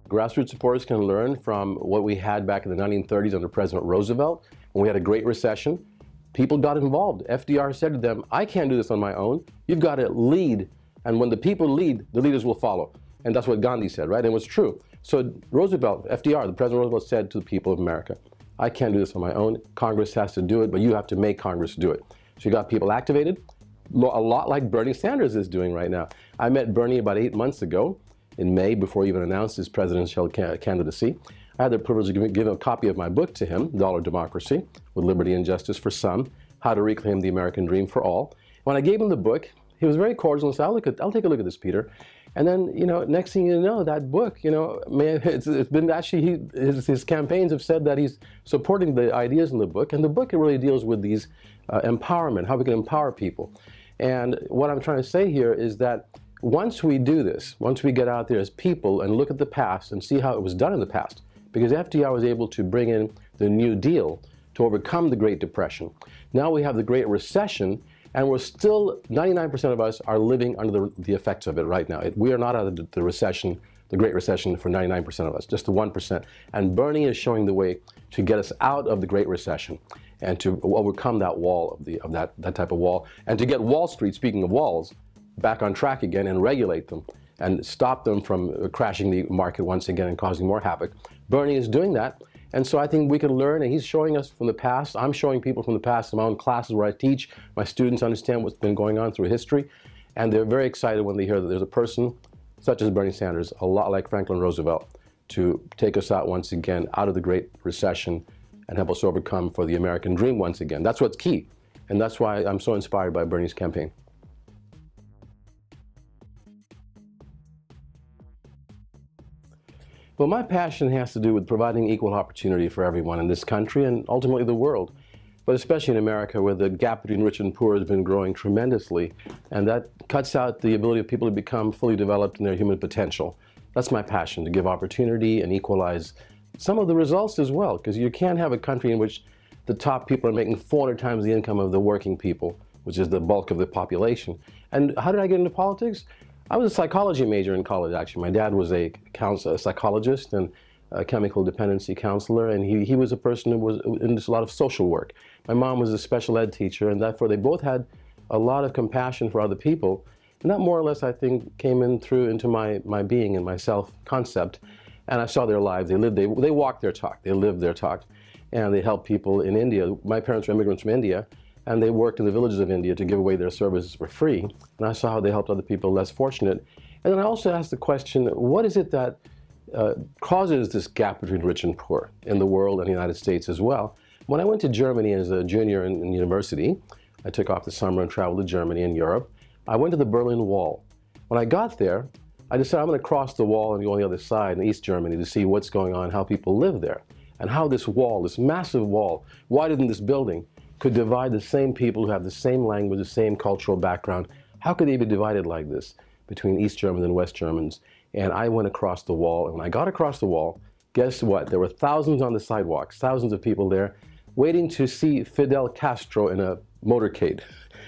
Grassroots supporters can learn from what we had back in the 1930s under President Roosevelt, when we had a Great Recession. People got involved. FDR said to them, I can't do this on my own. You've got to lead. And when the people lead, the leaders will follow. And that's what Gandhi said, right? And it was true. So Roosevelt, FDR, the President Roosevelt said to the people of America, I can't do this on my own. Congress has to do it, but you have to make Congress do it. So you got people activated, a lot like Bernie Sanders is doing right now. I met Bernie about 8 months ago in May, before he even announced his presidential candidacy. I had the privilege of giving a copy of my book to him, Dollar Democracy, with Liberty and Justice for Some, How to Reclaim the American Dream for All. When I gave him the book, he was very cordial and said, I'll take a look at this, Peter. And then, next thing you know, that book, it's been actually, his campaigns have said that he's supporting the ideas in the book. And the book, it really deals with these empowerment, how we can empower people. And what I'm trying to say here is that once we do this, once we get out there as people and look at the past and see how it was done in the past, because FDR was able to bring in the New Deal to overcome the Great Depression. Now we have the Great Recession, and we're still, 99% of us are living under the effects of it right now. We are not out of the recession, the Great Recession, for 99% of us, just the 1%. And Bernie is showing the way to get us out of the Great Recession and to overcome that wall of that type of wall, and to get Wall Street, speaking of walls, back on track again and regulate them and stop them from crashing the market once again and causing more havoc. Bernie is doing that. And so I think we can learn, and he's showing us from the past. I'm showing people from the past in my own classes where I teach. My students understand what's been going on through history, and they're very excited when they hear that there's a person such as Bernie Sanders, a lot like Franklin Roosevelt, to take us out once again out of the Great Recession and help us overcome for the American dream once again. That's what's key, and that's why I'm so inspired by Bernie's campaign. Well, my passion has to do with providing equal opportunity for everyone in this country and ultimately the world, but especially in America, where the gap between rich and poor has been growing tremendously, and that cuts out the ability of people to become fully developed in their human potential. That's my passion, to give opportunity and equalize some of the results as well, because you can't have a country in which the top people are making 400 times the income of the working people, which is the bulk of the population. And how did I get into politics? I was a psychology major in college, actually. My dad was a psychologist and a chemical dependency counselor, and he was a person who was into a lot of social work. My mom was a special ed teacher, and therefore they both had a lot of compassion for other people. And that more or less, I think, came into my being and my self-concept. And I saw their lives. They walked their talk. They lived their talk. And they helped people in India. My parents were immigrants from India, and they worked in the villages of India to give away their services for free. And I saw how they helped other people less fortunate. And then I also asked the question, what is it that causes this gap between rich and poor in the world and the United States as well? When I went to Germany as a junior in university, I took off the summer and traveled to Germany and Europe. I went to the Berlin Wall. When I got there, I decided I'm going to cross the wall and go on the other side in East Germany to see what's going on, how people live there, and how this wall, this massive wall, wider than this building, could divide the same people who have the same language, the same cultural background. How could they be divided like this between East Germans and West Germans? And I went across the wall, and when I got across the wall, guess what? There were thousands on the sidewalks, thousands of people there, waiting to see Fidel Castro in a motorcade.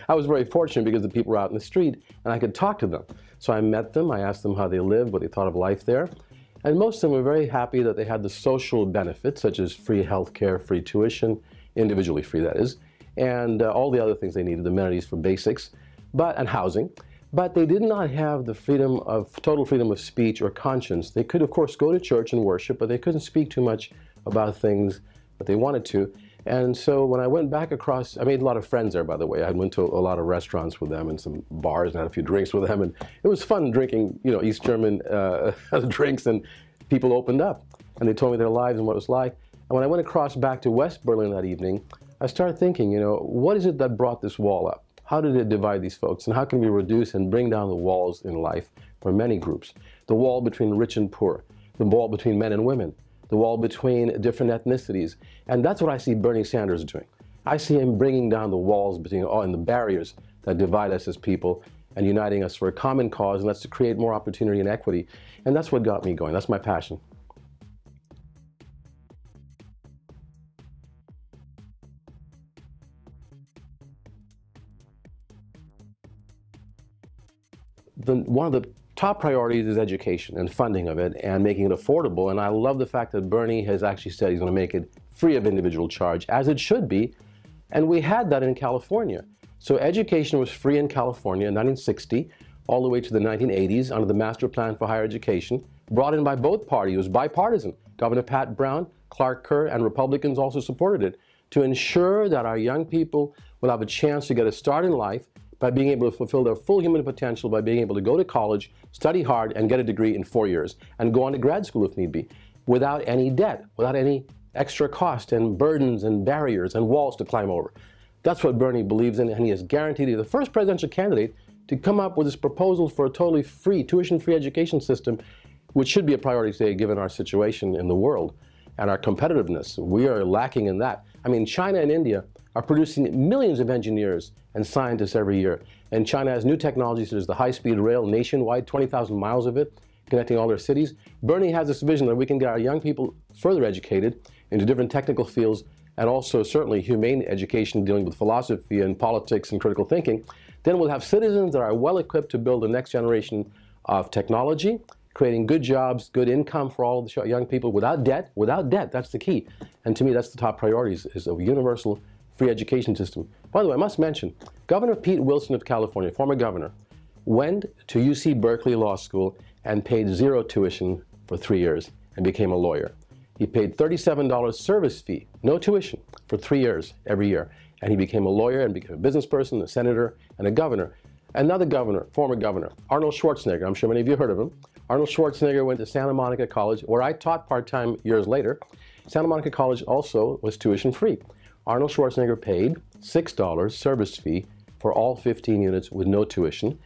I was very fortunate because the people were out in the street, and I could talk to them. So I met them, I asked them how they lived, what they thought of life there. And most of them were very happy that they had the social benefits, such as free health care, free tuition, individually free, that is, and all the other things they needed, amenities for basics, and housing. But they did not have the total freedom of speech or conscience. They could, of course, go to church and worship, but they couldn't speak too much about things that they wanted to. And so when I went back across, I made a lot of friends there, by the way. I went to a lot of restaurants with them and some bars and had a few drinks with them. And it was fun drinking, East German drinks, and people opened up and they told me their lives and what it was like. And when I went across back to West Berlin that evening, I started thinking, what is it that brought this wall up? How did it divide these folks? And how can we reduce and bring down the walls in life for many groups? The wall between rich and poor, the wall between men and women, the wall between different ethnicities. And that's what I see Bernie Sanders doing. I see him bringing down the walls between and the barriers that divide us as people and uniting us for a common cause, and that's to create more opportunity and equity. And that's what got me going. That's my passion. One of the top priorities is education and funding of it and making it affordable. And I love the fact that Bernie has actually said he's going to make it free of individual charge, as it should be. And we had that in California. So education was free in California in 1960, all the way to the 1980s under the Master Plan for Higher Education, brought in by both parties. It was bipartisan. Governor Pat Brown, Clark Kerr, and Republicans also supported it to ensure that our young people will have a chance to get a start in life by being able to fulfill their full human potential, by being able to go to college, study hard, and get a degree in 4 years, and go on to grad school if need be, without any debt, without any extra cost and burdens and barriers and walls to climb over. That's what Bernie believes in, and he has guaranteed he's the first presidential candidate to come up with this proposal for a totally free, tuition-free education system, which should be a priority today given our situation in the world and our competitiveness. We are lacking in that. I mean, China and India are producing millions of engineers and scientists every year. And China has new technologies such as the high-speed rail nationwide, 20,000 miles of it, connecting all their cities. Bernie has this vision that we can get our young people further educated into different technical fields, and also certainly humane education dealing with philosophy and politics and critical thinking. Then we'll have citizens that are well equipped to build the next generation of technology, creating good jobs, good income for all of the young people without debt. Without debt, that's the key. And to me, that's the top priorities, is a universal free education system. By the way, I must mention, Governor Pete Wilson of California, former governor, went to UC Berkeley Law School and paid zero tuition for 3 years and became a lawyer. He paid $37 service fee, no tuition, for 3 years every year. And he became a lawyer and became a business person, a senator, and a governor. Another governor, former governor, Arnold Schwarzenegger, I'm sure many of you heard of him. Arnold Schwarzenegger went to Santa Monica College, where I taught part-time years later. Santa Monica College also was tuition-free. Arnold Schwarzenegger paid $6 service fee for all 15 units with no tuition.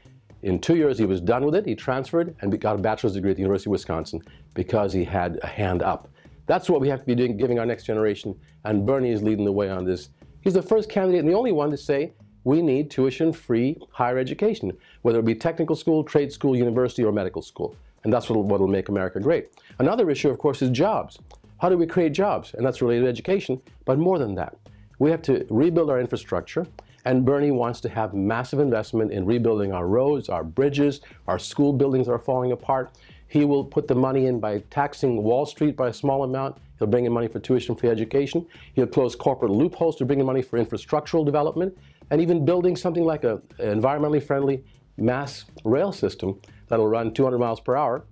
In 2 years, he was done with it. He transferred and got a bachelor's degree at the University of Wisconsin because he had a hand up. That's what we have to be doing, giving our next generation, and Bernie is leading the way on this. He's the first candidate and the only one to say we need tuition-free higher education, whether it be technical school, trade school, university, or medical school. And that's what will make America great. Another issue, of course, is jobs. How do we create jobs? And that's related to education, but more than that. We have to rebuild our infrastructure, and Bernie wants to have massive investment in rebuilding our roads, our bridges, our school buildings are falling apart. He will put the money in by taxing Wall Street by a small amount. He'll bring in money for tuition-free education. He'll close corporate loopholes to bring in money for infrastructural development, and even building something like an environmentally friendly mass rail system that'll run 200 miles per hour,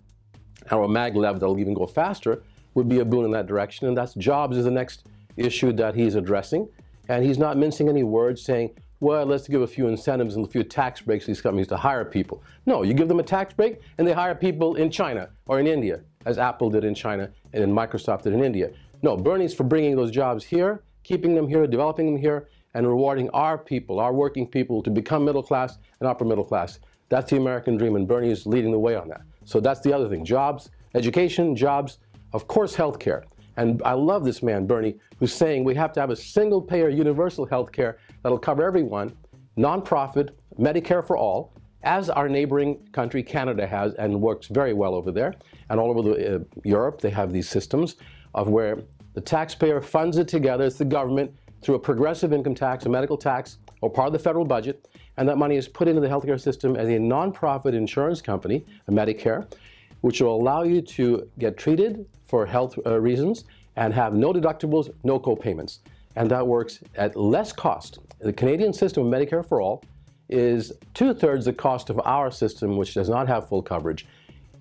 or a maglev that'll even go faster, would be a boon in that direction. And that's jobs is the next issue that he's addressing. And he's not mincing any words, saying, well, let's give a few incentives and a few tax breaks to these companies to hire people. No, you give them a tax break and they hire people in China or in India, as Apple did in China and Microsoft did in India. No, Bernie's for bringing those jobs here, keeping them here, developing them here, and rewarding our people, our working people, to become middle class and upper middle class. That's the American dream, and Bernie is leading the way on that. So that's the other thing, jobs, education, jobs, of course, healthcare. And I love this man, Bernie, who's saying we have to have a single-payer universal health care that'll cover everyone, nonprofit, Medicare for all, as our neighboring country, Canada, has and works very well over there. And all over Europe, they have these systems of where the taxpayer funds it together. It's the government through a progressive income tax, a medical tax, or part of the federal budget. And that money is put into the healthcare system as a nonprofit insurance company, a Medicare, which will allow you to get treated for health reasons and have no deductibles, no co-payments. And that works at less cost. The Canadian system of Medicare for all is 2/3 the cost of our system, which does not have full coverage.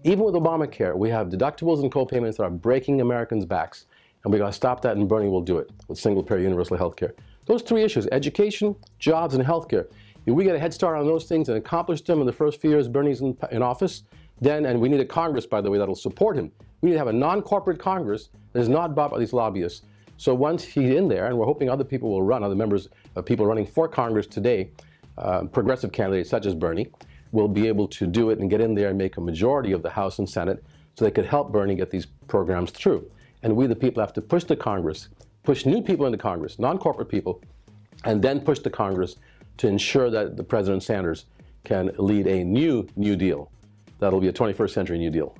Even with Obamacare, we have deductibles and co-payments that are breaking Americans' backs. And we got to stop that, and Bernie will do it with single-payer universal health care. Those three issues, education, jobs, and health care. If we get a head start on those things and accomplish them in the first few years Bernie's in office, then, and we need a Congress, by the way, that'll support him. We need to have a non-corporate Congress that is not bought by these lobbyists. So once he's in there, and we're hoping other people will run, other members of people running for Congress today, progressive candidates such as Bernie, will be able to do it and get in there and make a majority of the House and Senate so they could help Bernie get these programs through. And we, the people, have to push the Congress, push new people into Congress, non-corporate people, and then push the Congress to ensure that the President Sanders can lead a new New Deal. That'll be a 21st century New Deal.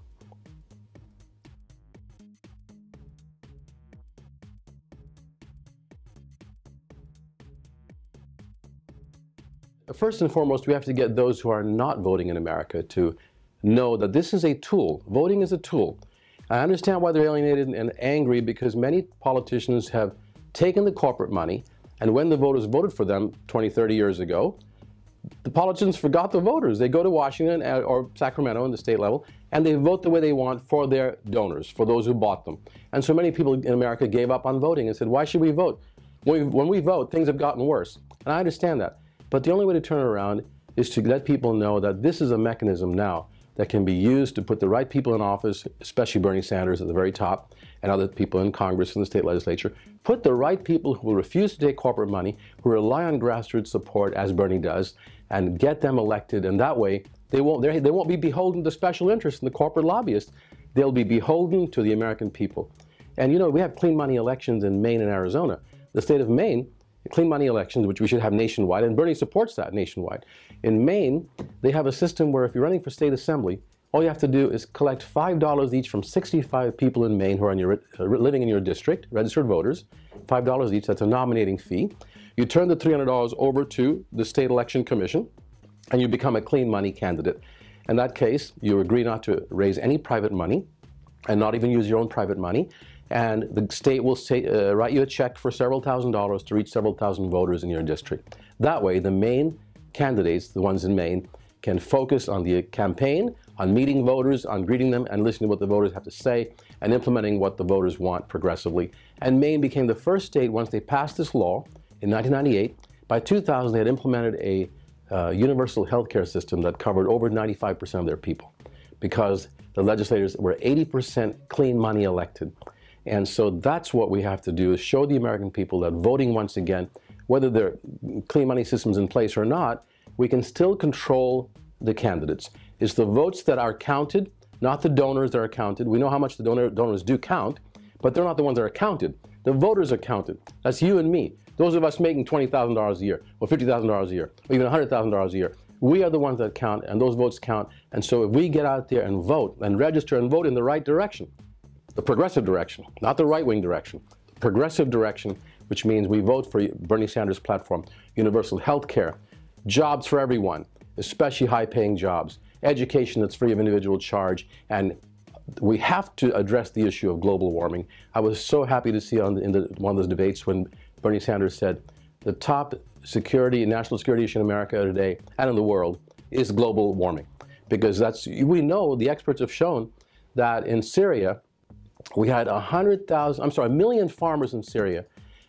First and foremost, we have to get those who are not voting in America to know that this is a tool. Voting is a tool. I understand why they're alienated and angry, because many politicians have taken the corporate money, and when the voters voted for them 20, 30 years ago, the politicians forgot the voters. They go to Washington or Sacramento in the state level, and they vote the way they want for their donors, for those who bought them. And so many people in America gave up on voting and said, why should we vote? When we vote, things have gotten worse. And I understand that. But the only way to turn it around is to let people know that this is a mechanism now that can be used to put the right people in office, especially Bernie Sanders at the very top, and other people in Congress and the state legislature. Put the right people who will refuse to take corporate money, who rely on grassroots support, as Bernie does, and get them elected. And that way, they won't be beholden to special interests and the corporate lobbyists. They'll be beholden to the American people. And you know, we have clean money elections in Maine and Arizona. The state of Maine, clean money elections, which we should have nationwide, and Bernie supports that nationwide. In Maine, they have a system where if you're running for state assembly, all you have to do is collect $5 each from 65 people in Maine who are living in your district, registered voters, $5 each. That's a nominating fee. You turn the $300 over to the state election commission, and you become a clean money candidate. In that case, you agree not to raise any private money and not even use your own private money. And the state will write you a check for several $1,000s to reach several thousand voters in your district. That way, the Maine candidates, the ones in Maine, can focus on the campaign, on meeting voters, on greeting them and listening to what the voters have to say, and implementing what the voters want progressively. And Maine became the first state, once they passed this law in 1998. By 2000, they had implemented a universal health care system that covered over 95% of their people, because the legislators were 80% clean money elected. And so that's what we have to do, is show the American people that voting, once again, whether there are clean money systems in place or not, we can still control the candidates. It's the votes that are counted, not the donors that are counted. We know how much the donors do count, but they're not the ones that are counted. The voters are counted. That's you and me. Those of us making $20,000 a year, or $50,000 a year, or even $100,000 a year. We are the ones that count, and those votes count. And so if we get out there and vote, and register and vote in the right direction, the progressive direction, not the right-wing direction, the progressive direction, which means we vote for Bernie Sanders' platform, universal health care, jobs for everyone, especially high-paying jobs, education that's free of individual charge, and we have to address the issue of global warming. I was so happy to see in one of those debates when Bernie Sanders said the top national security issue in America today and in the world is global warming, because we know, the experts have shown that in Syria, we had 1 million farmers in Syria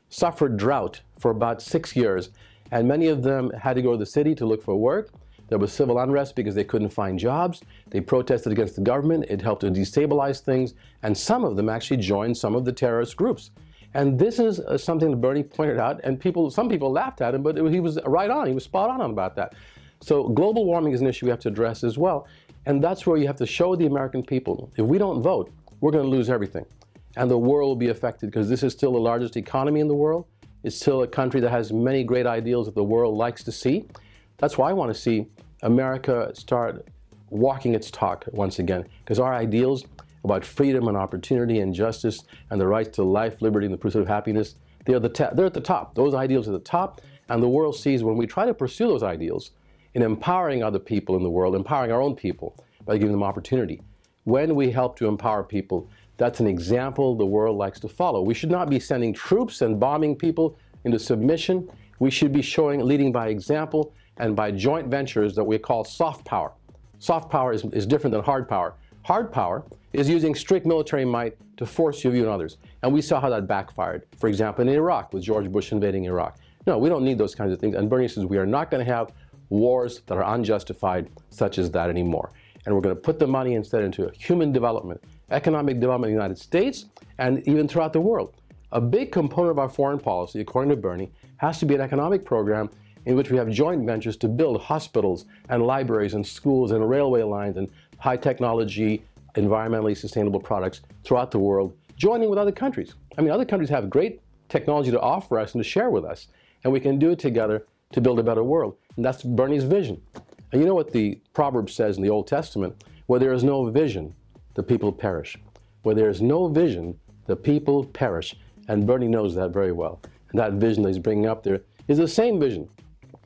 suffered drought for about 6 years, and many of them had to go to the city to look for work. There was civil unrest because they couldn't find jobs. They protested against the government. It helped to destabilize things, and some of them actually joined some of the terrorist groups. And this is something that Bernie pointed out, and some people laughed at him, but he was right on. He was spot on about that. So global warming is an issue we have to address as well, and that's where you have to show the American people, if we don't vote, we're going to lose everything. And the world will be affected, because this is still the largest economy in the world. It's still a country that has many great ideals that the world likes to see. That's why I want to see America start walking its talk once again, because our ideals about freedom and opportunity and justice and the right to life, liberty, and the pursuit of happiness, they're at the top. Those ideals are at the top, and the world sees when we try to pursue those ideals in empowering other people in the world, empowering our own people by giving them opportunity. When we help to empower people, that's an example the world likes to follow. We should not be sending troops and bombing people into submission. We should be leading by example and by joint ventures that we call soft power. Soft power is different than hard power. Hard power is using strict military might to force your view on others. And we saw how that backfired. For example, in Iraq, with George Bush invading Iraq. No, we don't need those kinds of things. And Bernie says we are not going to have wars that are unjustified such as that anymore. And we're going to put the money instead into human development, economic development in the United States, and even throughout the world. A big component of our foreign policy, according to Bernie, has to be an economic program in which we have joint ventures to build hospitals and libraries and schools and railway lines and high technology, environmentally sustainable products throughout the world, joining with other countries. I mean, other countries have great technology to offer us and to share with us, and we can do it together to build a better world. And that's Bernie's vision. And you know what the proverb says in the Old Testament? Where there is no vision, the people perish. Where there is no vision, the people perish. And Bernie knows that very well. And that vision that he's bringing up there is the same vision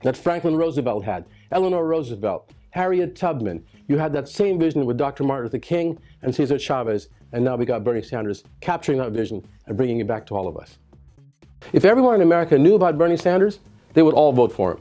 that Franklin Roosevelt had, Eleanor Roosevelt, Harriet Tubman. You had that same vision with Dr. Martin Luther King and Cesar Chavez, and now we got Bernie Sanders capturing that vision and bringing it back to all of us. If everyone in America knew about Bernie Sanders, they would all vote for him.